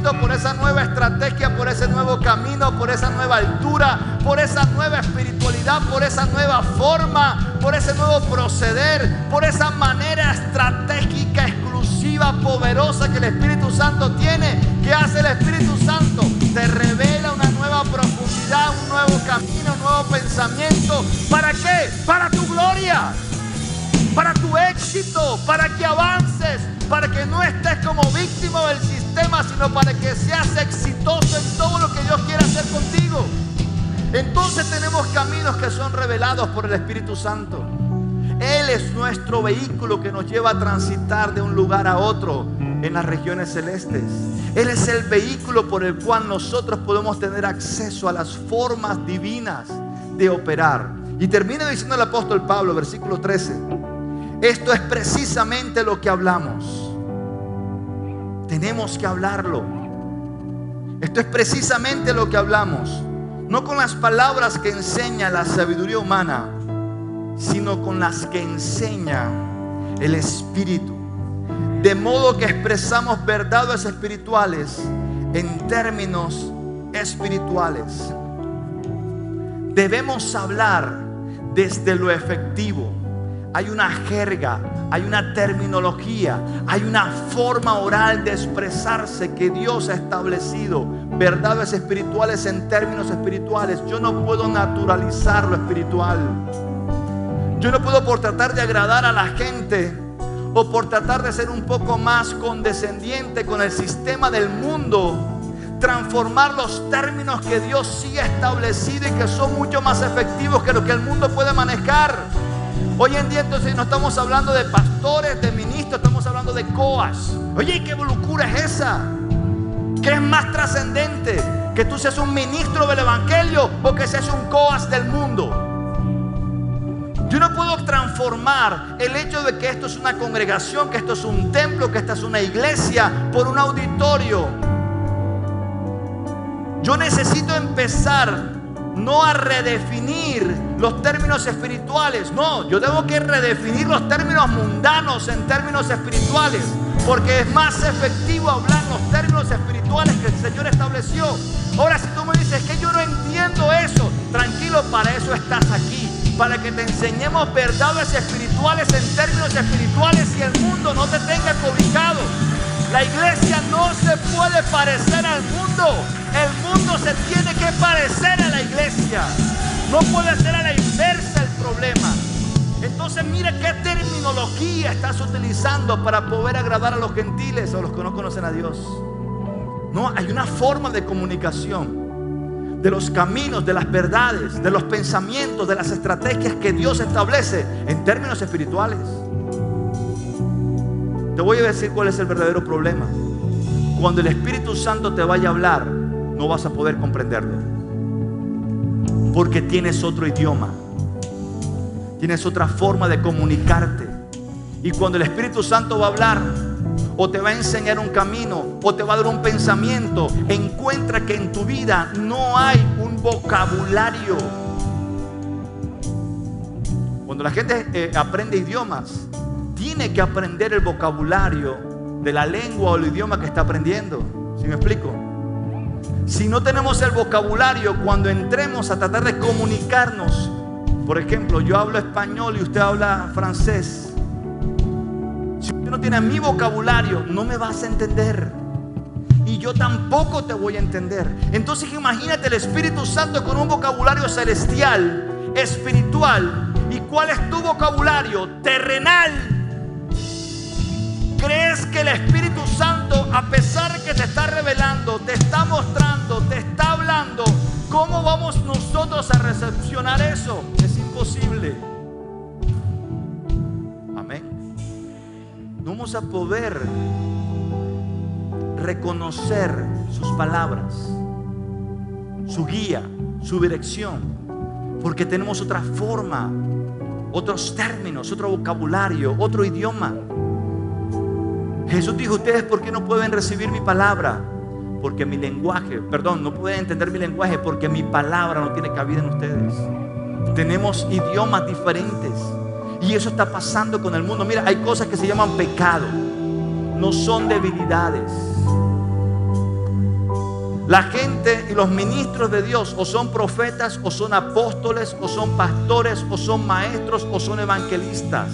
propósito, por esa nueva estrategia, por ese nuevo camino, por esa nueva altura, por esa nueva espiritualidad, por esa nueva forma, por ese nuevo proceder, por esa manera estratégica, exclusiva, poderosa que el Espíritu Santo tiene. ¿Qué hace el Espíritu Santo? Te revela una nueva profundidad, un nuevo camino, un nuevo pensamiento. ¿Para qué? Para tu gloria, para tu éxito, para que avances, para que no estés como víctima del sistema, sino para que seas exitoso en todo lo que Dios quiere hacer contigo. Entonces tenemos caminos que son revelados por el Espíritu Santo. Él es nuestro vehículo que nos lleva a transitar de un lugar a otro en las regiones celestes. Él es el vehículo por el cual nosotros podemos tener acceso a las formas divinas de operar. Y termina diciendo el apóstol Pablo, versículo 13: esto es precisamente lo que hablamos. Tenemos que hablarlo. Esto es precisamente lo que hablamos. No con las palabras que enseña la sabiduría humana, sino con las que enseña el Espíritu. De modo que expresamos verdades espirituales en términos espirituales. Debemos hablar desde lo efectivo. Hay una jerga, hay una terminología, hay una forma oral de expresarse que Dios ha establecido. Verdades espirituales en términos espirituales. Yo no puedo naturalizar lo espiritual. Yo no puedo, por tratar de agradar a la gente o por tratar de ser un poco más condescendiente con el sistema del mundo, transformar los términos que Dios sí ha establecido y que son mucho más efectivos que lo que el mundo puede manejar. Hoy en día entonces no estamos hablando de pastores, de ministros, estamos hablando de coas. Oye, ¿qué locura es esa? ¿Qué es más trascendente? ¿Que tú seas un ministro del evangelio o que seas un coas del mundo? Yo no puedo transformar el hecho de que esto es una congregación, que esto es un templo, que esta es una iglesia, por un auditorio. Yo necesito empezar no a redefinir los términos espirituales. No, yo tengo que redefinir los términos mundanos en términos espirituales, porque es más efectivo hablar los términos espirituales que el Señor estableció. Ahora, si tú me dices que yo no entiendo eso, tranquilo, para eso estás aquí, para que te enseñemos verdades espirituales en términos espirituales y el mundo no te tenga cobijado. La iglesia no se puede parecer al mundo. El mundo se tiene que parecer a la iglesia. No puede ser a la inversa el problema. Entonces mira qué terminología estás utilizando para poder agradar a los gentiles o a los que no conocen a Dios. No, hay una forma de comunicación de los caminos, de las verdades, de los pensamientos, de las estrategias que Dios establece en términos espirituales. Te voy a decir cuál es el verdadero problema. Cuando el Espíritu Santo te vaya a hablar, no vas a poder comprenderlo, porque tienes otro idioma, tienes otra forma de comunicarte. Y cuando el Espíritu Santo va a hablar, o te va a enseñar un camino, o te va a dar un pensamiento, encuentra que en tu vida no hay un vocabulario. Cuando la gente aprende idiomas, tiene que aprender el vocabulario de la lengua o el idioma que está aprendiendo. ¿Sí me explico? Si no tenemos el vocabulario, cuando entremos a tratar de comunicarnos, por ejemplo, yo hablo español y usted habla francés, si usted no tiene mi vocabulario, no me vas a entender, y yo tampoco te voy a entender. Entonces imagínate el Espíritu Santo con un vocabulario celestial, espiritual. ¿Y cuál es tu vocabulario? Terrenal. ¿Crees que el Espíritu Santo, a pesar de que te está revelando, te está mostrando, te está hablando, cómo vamos nosotros a recepcionar eso? Es imposible. Amén. No vamos a poder reconocer sus palabras, su guía, su dirección, porque tenemos otra forma, otros términos, otro vocabulario, otro idioma. Jesús dijo: ustedes, ¿por qué no pueden recibir mi palabra? Porque mi lenguaje, no pueden entender mi lenguaje, porque mi palabra no tiene cabida en ustedes. Tenemos idiomas diferentes, y eso está pasando con el mundo. Mira, hay cosas que se llaman pecado, no son debilidades. La gente y los ministros de Dios o son profetas, o son apóstoles, o son pastores, o son maestros, o son evangelistas.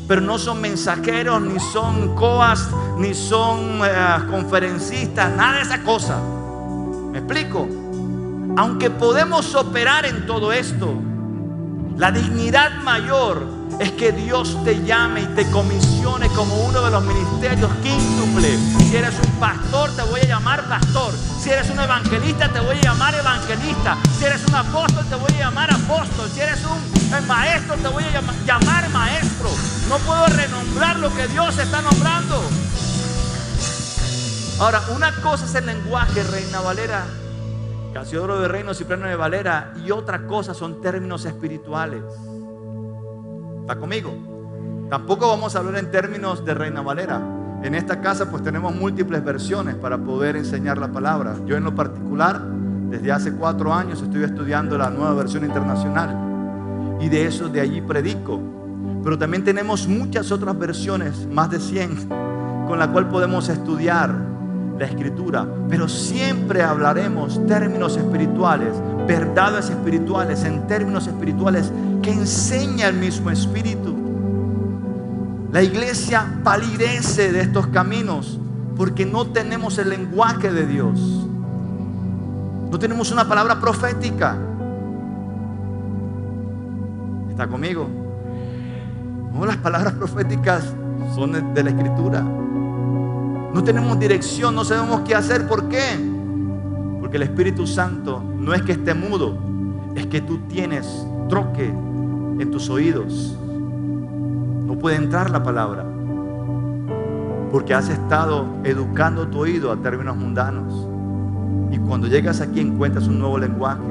Pero no son mensajeros, ni son coas, ni son conferencistas, nada de esa cosa. ¿Me explico? Aunque podemos operar en todo esto, la dignidad mayor es que Dios te llame y te comisione como uno de los ministerios quíntuple. Si eres un pastor, te voy a llamar pastor. Si eres un evangelista, te voy a llamar evangelista. Si eres un apóstol, te voy a llamar apóstol. Si eres un maestro, te voy a llamar maestro. No puedo renombrar lo que Dios está nombrando. Ahora, una cosa es el lenguaje, Reina Valera, Casiodoro de Reino, Cipriano de Valera, y otra cosa son términos espirituales. ¿Está conmigo? Tampoco vamos a hablar en términos de Reina Valera. En esta casa pues tenemos múltiples versiones para poder enseñar la palabra. Yo en lo particular, desde hace 4 años estoy estudiando la nueva versión internacional. Y de allí predico. Pero también tenemos muchas otras versiones, más de 100, con la cual podemos estudiar la Escritura. Pero siempre hablaremos términos espirituales, verdades espirituales, en términos espirituales que enseña el mismo Espíritu. La iglesia palidece de estos caminos porque no tenemos el lenguaje de Dios. No tenemos una palabra profética. ¿Está conmigo? No, las palabras proféticas son de la Escritura. No tenemos dirección, no sabemos qué hacer. ¿Por qué? Porque el Espíritu Santo no es que esté mudo, es que tú tienes troque en tus oídos. No puede entrar la palabra porque has estado educando tu oído a términos mundanos. Y cuando llegas aquí encuentras un nuevo lenguaje.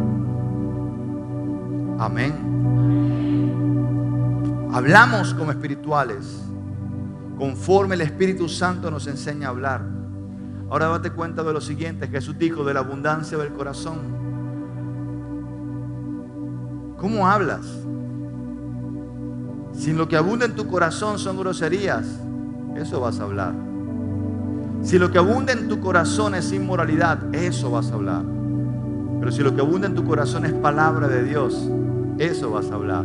Amén. Hablamos como espirituales, conforme el Espíritu Santo nos enseña a hablar. Ahora date cuenta de lo siguiente. Jesús dijo: de la abundancia del corazón. ¿Cómo hablas? Si lo que abunda en tu corazón son groserías, eso vas a hablar. Si lo que abunda en tu corazón es inmoralidad, eso vas a hablar. Pero si lo que abunda en tu corazón es palabra de Dios, eso vas a hablar.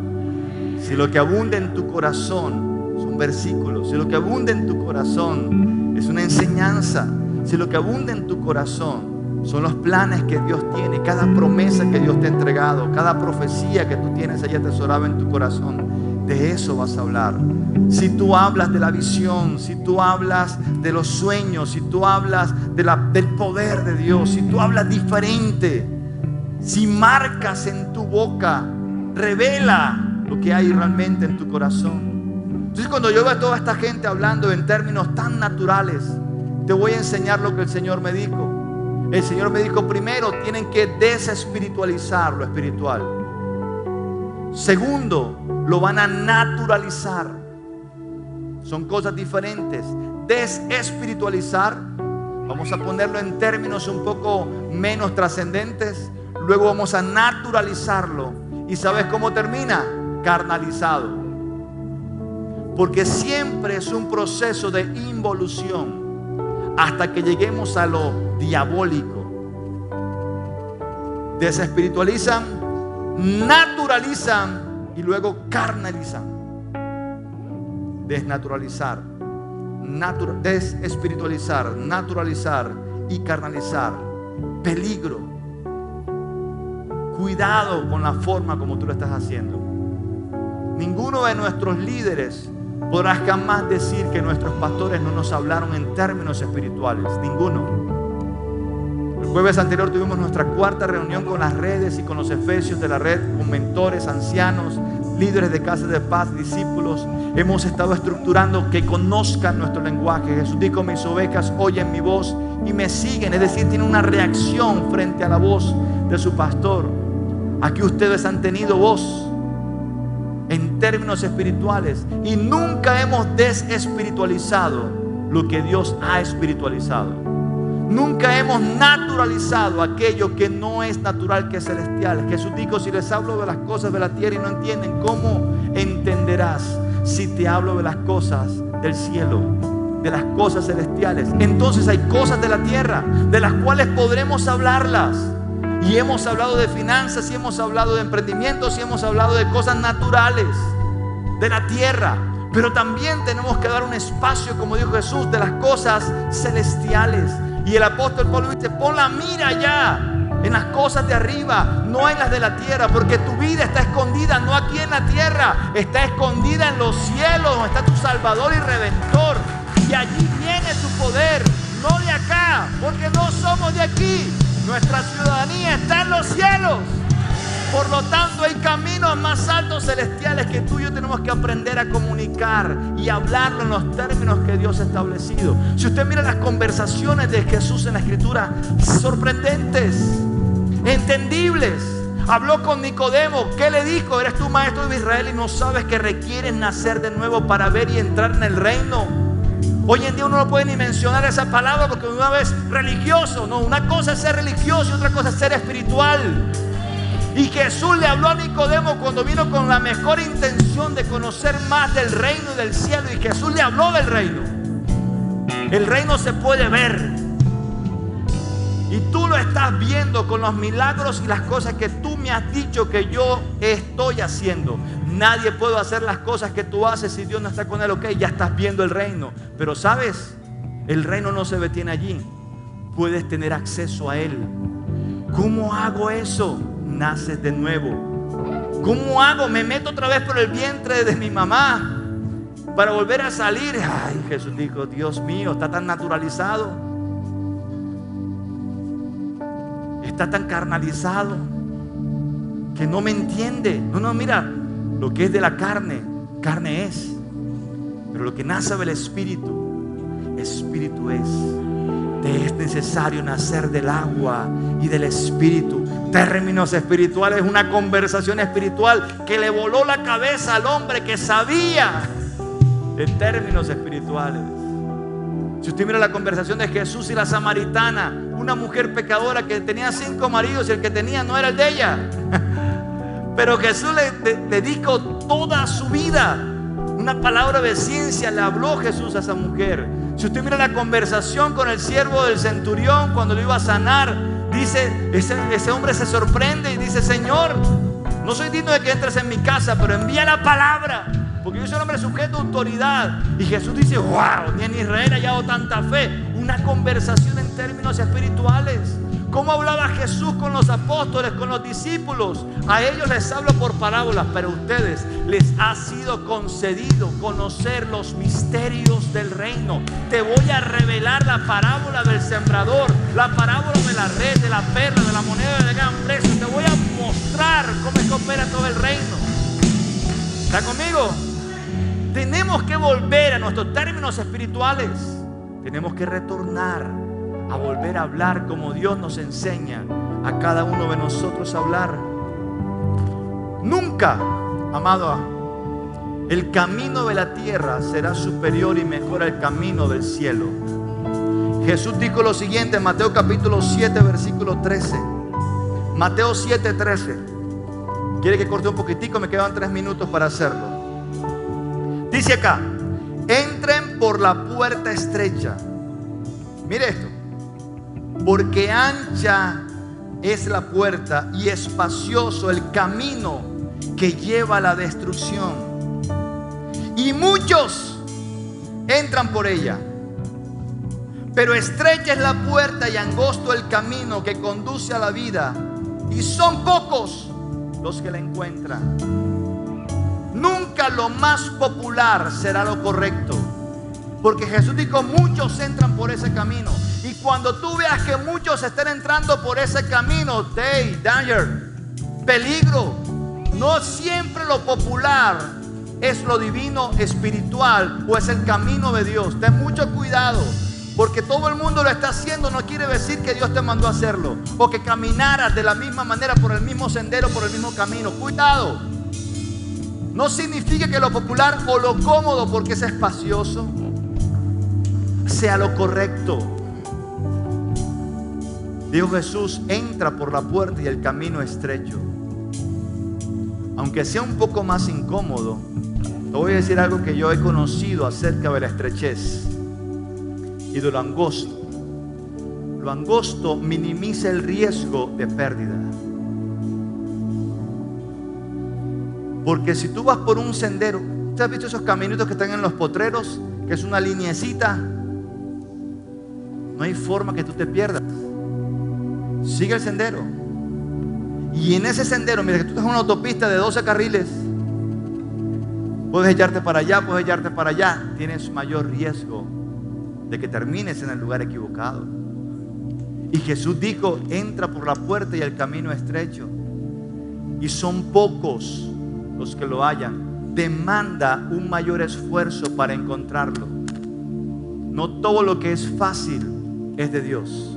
Si lo que abunda en tu corazón son versículos, si lo que abunda en tu corazón es una enseñanza, si lo que abunda en tu corazón son los planes que Dios tiene, cada promesa que Dios te ha entregado, cada profecía que tú tienes allá atesorada en tu corazón, de eso vas a hablar. Si tú hablas de la visión, si tú hablas de los sueños, si tú hablas del poder de Dios, si tú hablas diferente, si marcas en tu boca, revela lo que hay realmente en tu corazón. Entonces, cuando yo veo a toda esta gente hablando en términos tan naturales, te voy a enseñar lo que el Señor me dijo. El Señor me dijo: primero, tienen que desespiritualizar lo espiritual. Segundo, lo van a naturalizar. Son cosas diferentes. Desespiritualizar, vamos a ponerlo en términos un poco menos trascendentes. Luego vamos a naturalizarlo. ¿Y sabes cómo termina? Carnalizado. Porque siempre es un proceso de involución hasta que lleguemos a lo diabólico. Desespiritualizan, naturalizan y luego carnalizan. Desnaturalizar, desespiritualizar, naturalizar y carnalizar. Peligro. Cuidado con la forma como tú lo estás haciendo. Ninguno de nuestros líderes podrá jamás decir que nuestros pastores no nos hablaron en términos espirituales. Ninguno. El jueves anterior tuvimos nuestra 4ª reunión con las redes y con los efesios de la red, con mentores, ancianos, líderes de casas de paz, discípulos. Hemos estado estructurando que conozcan nuestro lenguaje. Jesús dijo: mis ovejas oyen mi voz y me siguen. Es decir, tienen una reacción frente a la voz de su pastor. Aquí ustedes han tenido voz en términos espirituales y nunca hemos desespiritualizado lo que Dios ha espiritualizado. Nunca hemos naturalizado aquello que no es natural, que es celestial. Jesús dijo: si les hablo de las cosas de la tierra y no entienden, ¿cómo entenderás si te hablo de las cosas del cielo? de las cosas celestiales, entonces hay cosas de la tierra de las cuales podremos hablarlas. Y hemos hablado de finanzas, y hemos hablado de emprendimientos, y hemos hablado de cosas naturales de la tierra. Pero también tenemos que dar un espacio, como dijo Jesús, de las cosas celestiales. Y el apóstol Pablo dice: pon la mira ya en las cosas de arriba, no en las de la tierra, porque tu vida está escondida no aquí en la tierra, está escondida en los cielos, donde está tu Salvador y Redentor. Y allí viene tu poder, no de acá, porque no somos de aquí. Nuestra ciudadanía está en los cielos. Por lo tanto, hay caminos más altos celestiales que tú y yo tenemos que aprender a comunicar y hablarlo en los términos que Dios ha establecido. Si usted mira las conversaciones de Jesús en la Escritura, sorprendentes, entendibles. Habló con Nicodemo. ¿Qué le dijo? Eres tú maestro de Israel y no sabes que requieres nacer de nuevo para ver y entrar en el reino. Hoy en día uno no puede ni mencionar esa palabra porque una vez religioso. No, una cosa es ser religioso y otra cosa es ser espiritual. Y Jesús le habló a Nicodemo cuando vino con la mejor intención de conocer más del reino y del cielo. Y Jesús le habló del reino. El reino se puede ver. Y tú lo estás viendo con los milagros y las cosas que tú me has dicho que yo estoy haciendo. Nadie puede hacer las cosas que tú haces si Dios no está con él. Ok, ya estás viendo el reino. Pero sabes, el reino no se detiene allí. Puedes tener acceso a él. ¿Cómo hago eso? Naces de nuevo. ¿Cómo hago? Me meto otra vez por el vientre de mi mamá para volver a salir. Ay, Jesús dijo: Dios mío, está tan naturalizado, está tan carnalizado que no me entiende. No, mira, lo que es de la carne, carne es, pero lo que nace del Espíritu, Espíritu es. Te es necesario nacer del agua y del Espíritu. Términos espirituales, una conversación espiritual que le voló la cabeza al hombre que sabía de términos espirituales. Si usted mira la conversación de Jesús y la samaritana, una mujer pecadora que tenía 5 maridos y el que tenía no era el de ella, pero Jesús le dedicó toda su vida. Una palabra de ciencia le habló Jesús a esa mujer. Si usted mira la conversación con el siervo del centurión cuando lo iba a sanar, dice, ese hombre se sorprende y dice: Señor, no soy digno de que entres en mi casa, pero envía la palabra, porque yo soy un hombre sujeto a autoridad. Y Jesús dice: wow, ni en Israel he hallado tanta fe. Una conversación en términos espirituales. ¿Cómo hablaba Jesús con los apóstoles, con los discípulos? A ellos les hablo por parábolas, pero a ustedes les ha sido concedido conocer los misterios del reino. Te voy a revelar la parábola del sembrador, la parábola de la red, de la perla, de la moneda de gran precio. Te voy a mostrar cómo es que opera todo el reino. ¿Está conmigo? Tenemos que volver a nuestros términos espirituales. Tenemos que retornar a volver a hablar como Dios nos enseña a cada uno de nosotros a hablar. Nunca, amado, el camino de la tierra será superior y mejor al camino del cielo. Jesús dijo lo siguiente en Mateo capítulo 7 versículo 13. Mateo 7, 13. ¿Quiere que corte un poquitico? Me quedan 3 minutos para hacerlo. Dice acá: entren por la puerta estrecha. Mire esto. Porque ancha es la puerta y espacioso el camino que lleva a la destrucción, y muchos entran por ella. Pero estrecha es la puerta y angosto el camino que conduce a la vida, y son pocos los que la encuentran. Nunca lo más popular será lo correcto, porque Jesús dijo: muchos entran por ese camino. Y cuando tú veas que muchos estén entrando por ese camino, danger, peligro. No siempre lo popular es lo divino espiritual o es el camino de Dios. Ten mucho cuidado, porque todo el mundo lo está haciendo no quiere decir que Dios te mandó a hacerlo, o que caminaras de la misma manera por el mismo sendero, por el mismo camino. Cuidado. No significa que lo popular o lo cómodo, porque es espacioso, sea lo correcto. Dijo Jesús: entra por la puerta y el camino estrecho. Aunque sea un poco más incómodo, te voy a decir algo que yo he conocido acerca de la estrechez. y de lo angosto. Lo angosto minimiza el riesgo de pérdida. Porque si tú vas por un sendero, ¿usted ha visto esos caminitos que están en los potreros? Que es una lineecita. No hay forma que tú te pierdas. Sigue el sendero. Y en ese sendero, mira que tú estás en una autopista de 12 carriles. Puedes echarte para allá, puedes echarte para allá. Tienes mayor riesgo de que termines en el lugar equivocado. Y Jesús dijo, entra por la puerta y el camino es estrecho. Y son pocos los que lo hallan. Demanda un mayor esfuerzo para encontrarlo. No todo lo que es fácil es de Dios.